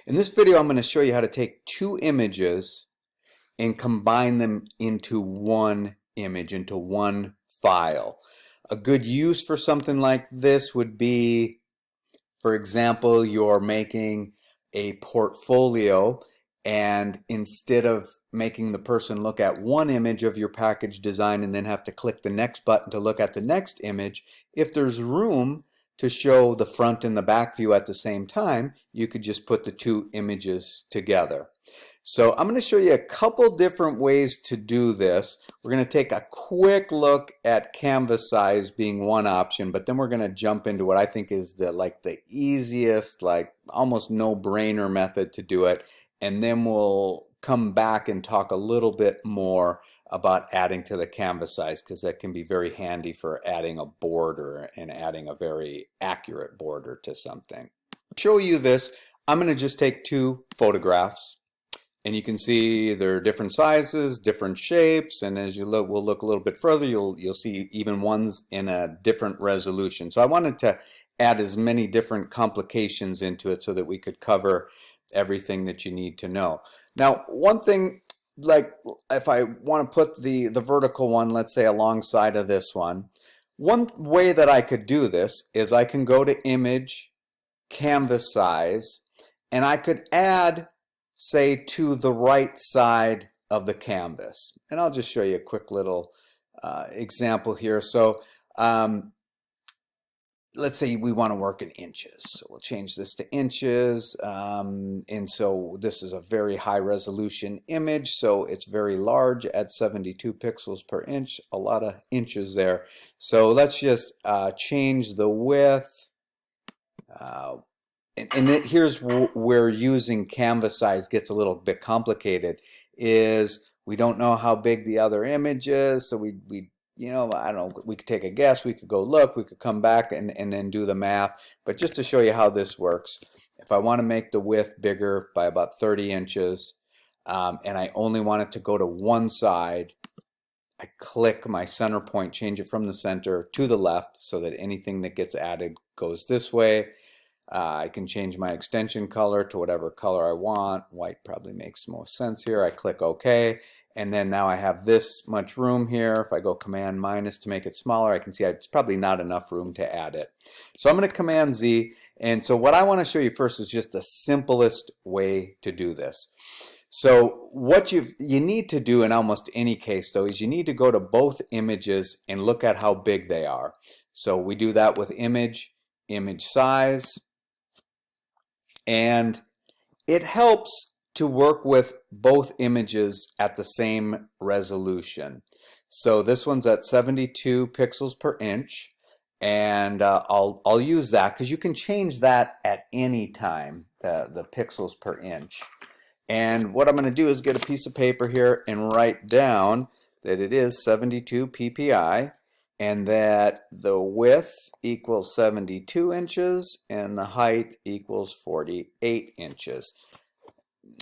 In this video, I'm going to show you how to take two images and combine them into one image, into one file. A good use for something like this would be, for example, you're making a portfolio, and instead of making the person look at one image of your package design and then have to click the next button to look at the next image, if there's room to show the front and the back view at the same time, you could just put the two images together. So I'm going to show you a couple different ways to do this. We're going to take a quick look at canvas size being one option, but then we're going to jump into what I think is the easiest, almost no-brainer method to do it, and then we'll come back and talk a little bit more about adding to the canvas size, because that can be very handy for adding a border and adding a very accurate border to something. To show you this, I'm going to just take two photographs, and you can see they're different sizes, different shapes, and as you look, we'll look a little bit further, you'll see even ones in a different resolution. So I wanted to add as many different complications into it so that we could cover everything that you need to know. Now, one thing, like if I want to put the vertical one, let's say alongside of this one way that I could do this is I can go to Image, Canvas Size, and I could add, say, to the right side of the canvas. And I'll just show you a quick little example here. So let's say we want to work in inches. So we'll change this to inches. And so this is a very high resolution image. So it's very large at 72 pixels per inch, a lot of inches there. So let's just change the width. Here's where using canvas size gets a little bit complicated, is we don't know how big the other image is, so we I don't know, we could take a guess, we could go look, we could come back and then do the math. But just to show you how this works, if I want to make the width bigger by about 30 inches, and I only want it to go to one side, I click my center point, change it from the center to the left so that anything that gets added goes this way. I can change my extension color to whatever color I want. White probably makes most sense here. I click OK, and then now I have this much room here. If I go Command minus to make it smaller, I can see it's probably not enough room to add it. So I'm going to Command Z, and so what I want to show you first is just the simplest way to do this. So what you need to do in almost any case, though, is you need to go to both images and look at how big they are. So we do that with Image, Image Size, and it helps to work with both images at the same resolution. So this one's at 72 pixels per inch, and I'll use that because you can change that at any time, the pixels per inch. And what I'm going to do is get a piece of paper here and write down that it is 72 ppi, and that the width equals 72 inches and the height equals 48 inches.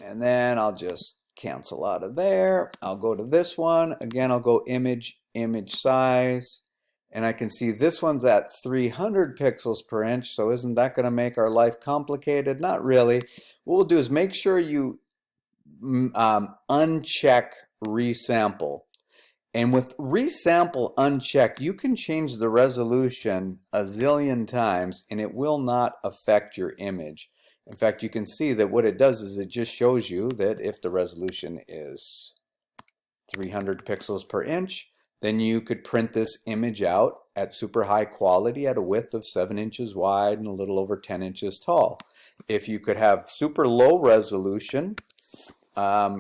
And then I'll just cancel out of there. I'll go to this one. Again, I'll go Image, Image Size, and I can see this one's at 300 pixels per inch. So isn't that going to make our life complicated? Not really. What we'll do is make sure you uncheck resample. And with resample unchecked, you can change the resolution a zillion times and it will not affect your image. In fact, you can see that what it does is it just shows you that if the resolution is 300 pixels per inch, then you could print this image out at super high quality at a width of 7 inches wide and a little over 10 inches tall. If you could have super low resolution,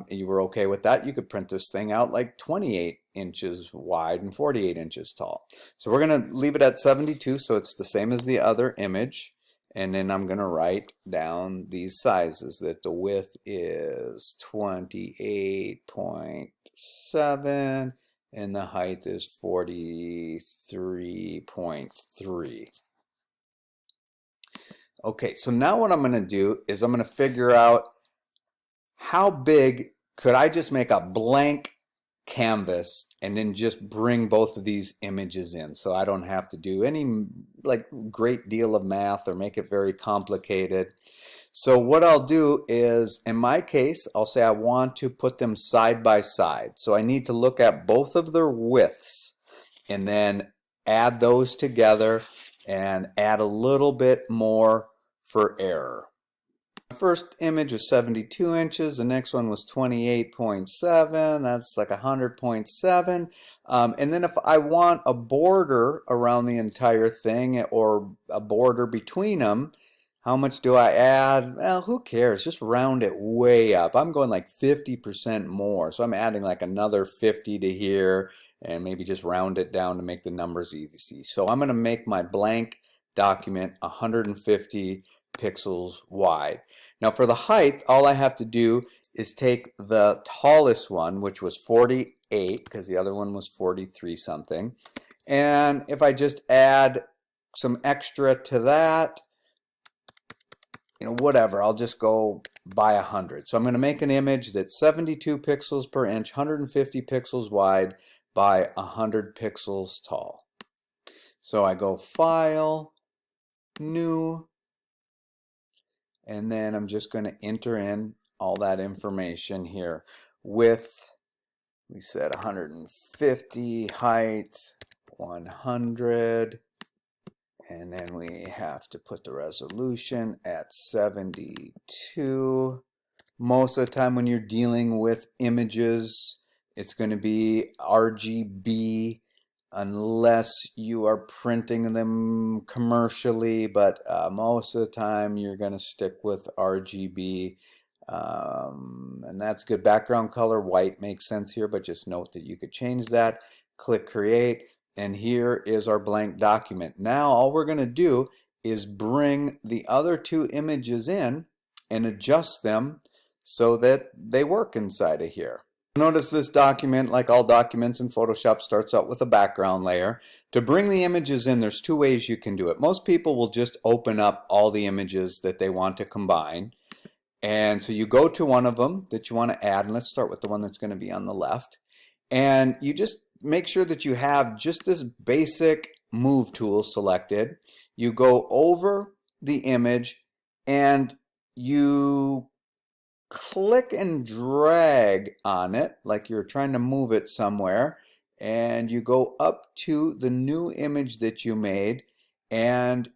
you were okay with that, you could print this thing out like 28 inches wide and 48 inches tall. So we're going to leave it at 72, so it's the same as the other image. And then I'm going to write down these sizes, that the width is 28.7 and the height is 43.3. Okay, so now what I'm going to do is I'm going to figure out how big could I just make a blank canvas and then just bring both of these images in, so I don't have to do any great deal of math or make it very complicated. So what I'll do is, in my case, I'll say I want to put them side by side. So I need to look at both of their widths and then add those together and add a little bit more for error. The first image was 72 inches, the next one was 28.7, that's like 100.7. And then if I want a border around the entire thing or a border between them, how much do I add? Well, who cares? Just round it way up. I'm going like 50% more. So I'm adding like another 50 to here and maybe just round it down to make the numbers easy. So I'm going to make my blank document 150 pixels wide. Now for the height, all I have to do is take the tallest one, which was 48, because the other one was 43 something. And if I just add some extra to that, whatever, I'll just go by 100. So I'm going to make an image that's 72 pixels per inch, 150 pixels wide by 100 pixels tall. So I go File, New, and then I'm just going to enter in all that information here. Width, we said 150, height 100, and then we have to put the resolution at 72. Most of the time when you're dealing with images, it's going to be RGB unless you are printing them commercially, but most of the time you're going to stick with RGB, and that's good. Background color white makes sense here, but just note that you could change that. Click Create, and here is our blank document. Now all we're going to do is bring the other two images in and adjust them so that they work inside of here. Notice this document, like all documents in Photoshop, starts out with a background layer. To bring the images in, there's two ways you can do it. Most people will just open up all the images that they want to combine. And so you go to one of them that you want to add, and let's start with the one that's going to be on the left. And you just make sure that you have just this basic move tool selected. You go over the image and you click and drag on it like you're trying to move it somewhere, and you go up to the new image that you made, and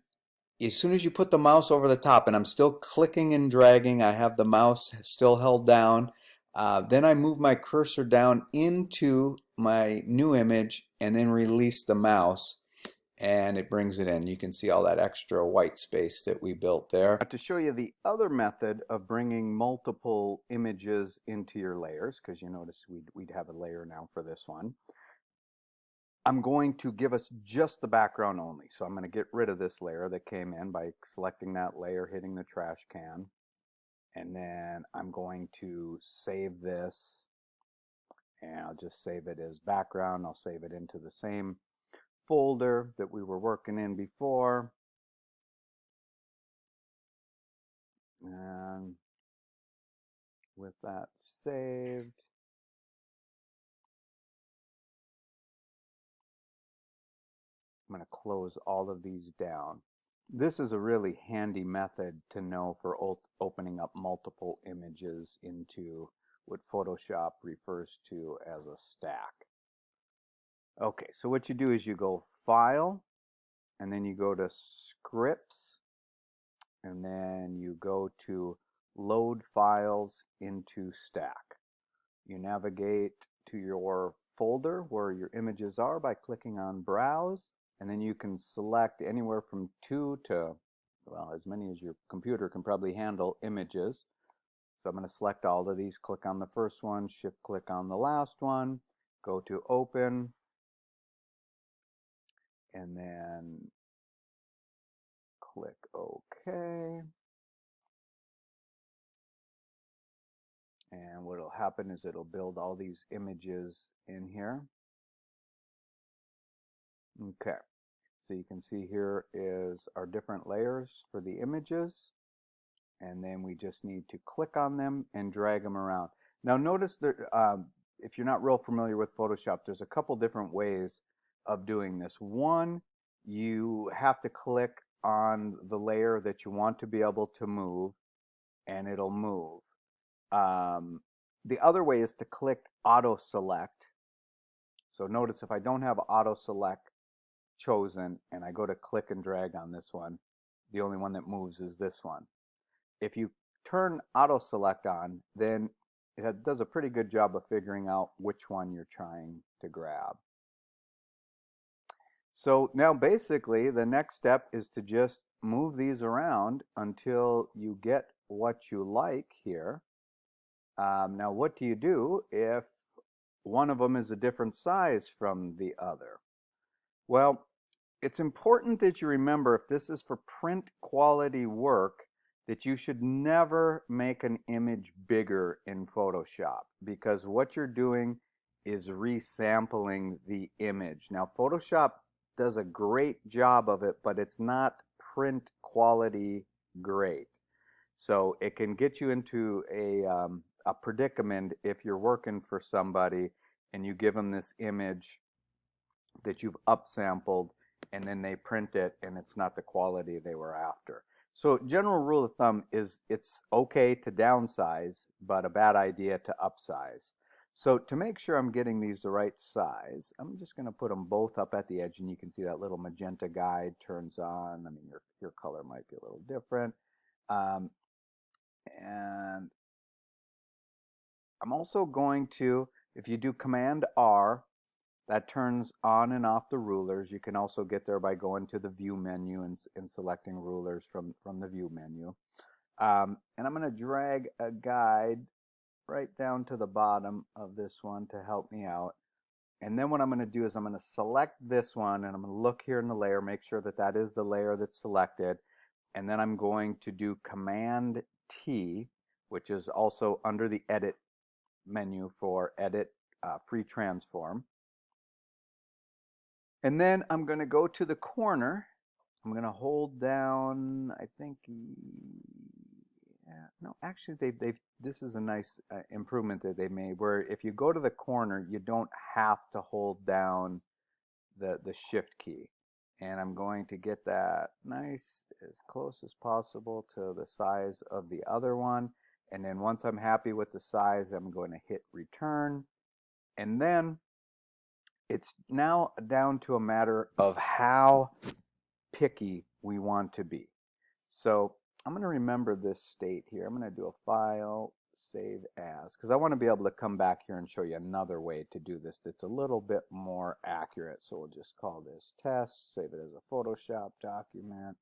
as soon as you put the mouse over the top, and I'm still clicking and dragging, I have the mouse still held down, then I move my cursor down into my new image and then release the mouse, and it brings it in. You can see all that extra white space that we built there. To show you the other method of bringing multiple images into your layers, because you notice we'd have a layer now for this one, I'm going to give us just the background only. So I'm going to get rid of this layer that came in by selecting that layer, hitting the trash can, and then I'm going to save this, and I'll just save it as background. I'll save it into the same folder that we were working in before, and with that saved, I'm going to close all of these down. This is a really handy method to know for opening up multiple images into what Photoshop refers to as a stack. Okay, so what you do is you go File, and then you go to Scripts, and then you go to Load Files into Stack. You navigate to your folder where your images are by clicking on Browse, and then you can select anywhere from 2 to, well, as many as your computer can probably handle images. So I'm going to select all of these, click on the first one, shift click on the last one, go to Open, and then click OK. And what will happen is it'll build all these images in here. Okay, so you can see here is our different layers for the images, and then we just need to click on them and drag them around. Now notice that if you're not real familiar with Photoshop, there's a couple different ways of doing this. One, you have to click on the layer that you want to be able to move, and it'll move. The other way is to click auto select. So notice if I don't have auto select chosen and I go to click and drag on this one, the only one that moves is this one. If you turn auto select on, then it does a pretty good job of figuring out which one you're trying to grab. So now basically the next step is to just move these around until you get what you like here. Now what do you do if one of them is a different size from the other? Well, it's important that you remember, if this is for print quality work, that you should never make an image bigger in Photoshop, because what you're doing is resampling the image. Now Photoshop does a great job of it, but it's not print quality great. So it can get you into a predicament if you're working for somebody and you give them this image that you've upsampled and then they print it and it's not the quality they were after. So general rule of thumb is it's okay to downsize, but a bad idea to upsize. So to make sure I'm getting these the right size, I'm just going to put them both up at the edge, and you can see that little magenta guide turns on. I mean, your color might be a little different. And I'm also going to, if you do Command R, that turns on and off the rulers. You can also get there by going to the View menu and selecting rulers from the View menu. And I'm going to drag a guide right down to the bottom of this one to help me out. And then what I'm going to do is I'm going to select this one, and I'm going to look here in the layer, make sure that that is the layer that's selected. And then I'm going to do Command T, which is also under the Edit menu for Edit Free Transform. And then I'm going to go to the corner. I'm going to hold down, I think, no, actually, this is a nice improvement that they made, where if you go to the corner, you don't have to hold down the shift key. And I'm going to get that nice, as close as possible to the size of the other one. And then once I'm happy with the size, I'm going to hit return. And then it's now down to a matter of how picky we want to be. So I'm going to remember this state here. I'm going to do a file, save as, because I want to be able to come back here and show you another way to do this that's a little bit more accurate. So we'll just call this test, save it as a Photoshop document.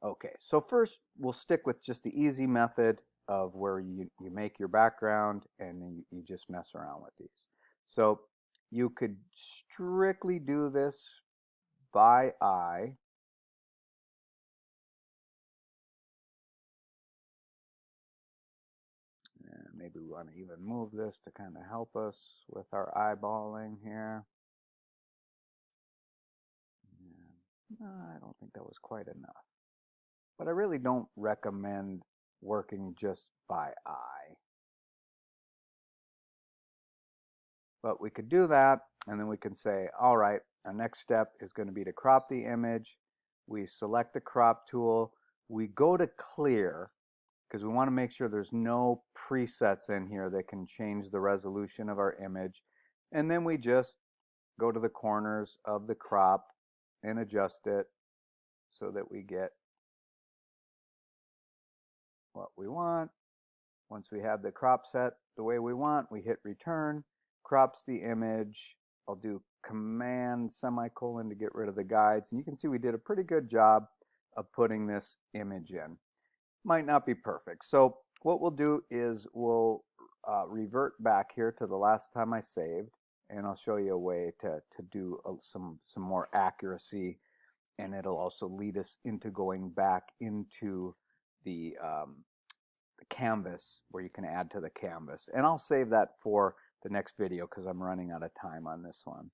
Okay, so first we'll stick with just the easy method of where you make your background and you just mess around with these. So you could strictly do this by eye. And maybe we want to even move this to kind of help us with our eyeballing here. And, I don't think that was quite enough. But I really don't recommend working just by eye. But we could do that, and then we can say, all right, our next step is going to be to crop the image. We select the crop tool. We go to clear, because we want to make sure there's no presets in here that can change the resolution of our image. And then we just go to the corners of the crop and adjust it so that we get what we want. Once we have the crop set the way we want, we hit return, crops the image. I'll do Command semicolon to get rid of the guides. And you can see we did a pretty good job of putting this image in. Might not be perfect. So what we'll do is we'll revert back here to the last time I saved, and I'll show you a way to do some more accuracy, and it'll also lead us into going back into the canvas where you can add to the canvas. And I'll save that for the next video because I'm running out of time on this one.